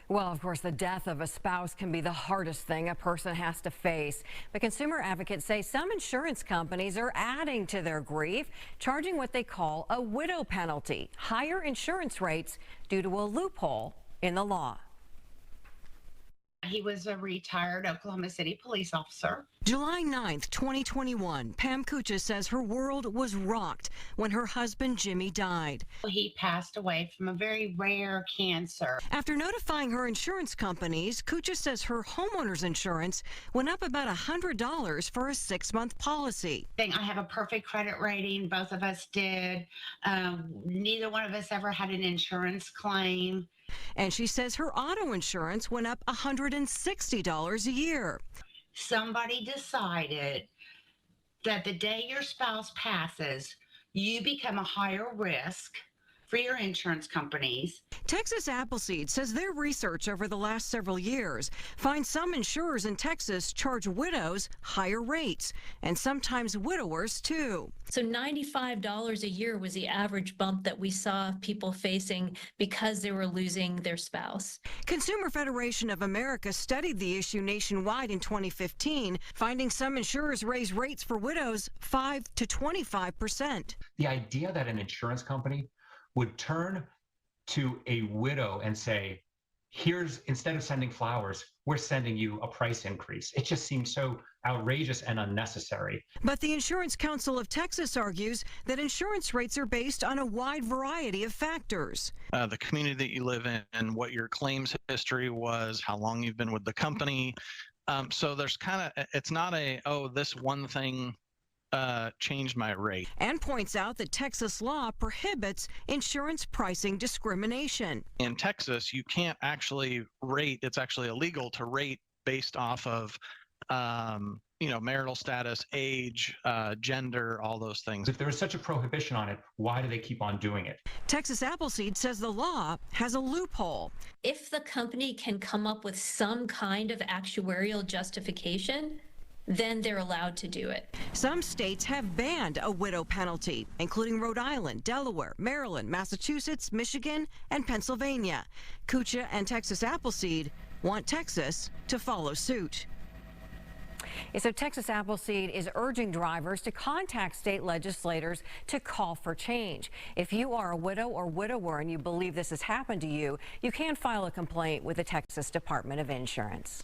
Well, of course, the death of a spouse can be the hardest thing a person has to face. But consumer advocates say some insurance companies are adding to their grief, charging what they call a widow penalty, higher insurance rates due to a loophole in the law. He was a retired Oklahoma City police officer. July 9th, 2021, Pam Kucha says her world was rocked when her husband Jimmy died. He passed away from a very rare cancer. After notifying her insurance companies, Kucha says her homeowner's insurance went up about $100 for a 6-month policy. I have a perfect credit rating. Both of us did. Neither one of us ever had an insurance claim. And she says her auto insurance went up $160 a year. Somebody decided that the day your spouse passes, you become a higher risk for your insurance companies. Texas Appleseed says their research over the last several years finds some insurers in Texas charge widows higher rates, and sometimes widowers too. So $95 a year was the average bump that we saw people facing because they were losing their spouse. Consumer Federation of America studied the issue nationwide in 2015, finding some insurers raise rates for widows 5 to 25%. The idea that an insurance company would turn to a widow and say, here's, instead of sending flowers, we're sending you a price increase. It just seems so outrageous and unnecessary. But the Insurance Council of Texas argues that insurance rates are based on a wide variety of factors. The community that you live in, what your claims history was, how long you've been with the company. So there's it's not this one thing changed my rate. And points out that Texas law prohibits insurance pricing discrimination. In Texas, you can't actually rate, it's actually illegal to rate based off of marital status, age, gender, all those things. If there is such a prohibition on it, why do they keep on doing it? Texas Appleseed says the law has a loophole. If the company can come up with some kind of actuarial justification, then they're allowed to do it. Some states have banned a widow penalty, including Rhode Island, Delaware, Maryland, Massachusetts, Michigan, and Pennsylvania. Kucha and Texas Appleseed want Texas to follow suit. So Texas Appleseed is urging drivers to contact state legislators to call for change. If you are a widow or widower and you believe this has happened to you, you can file a complaint with the Texas Department of Insurance.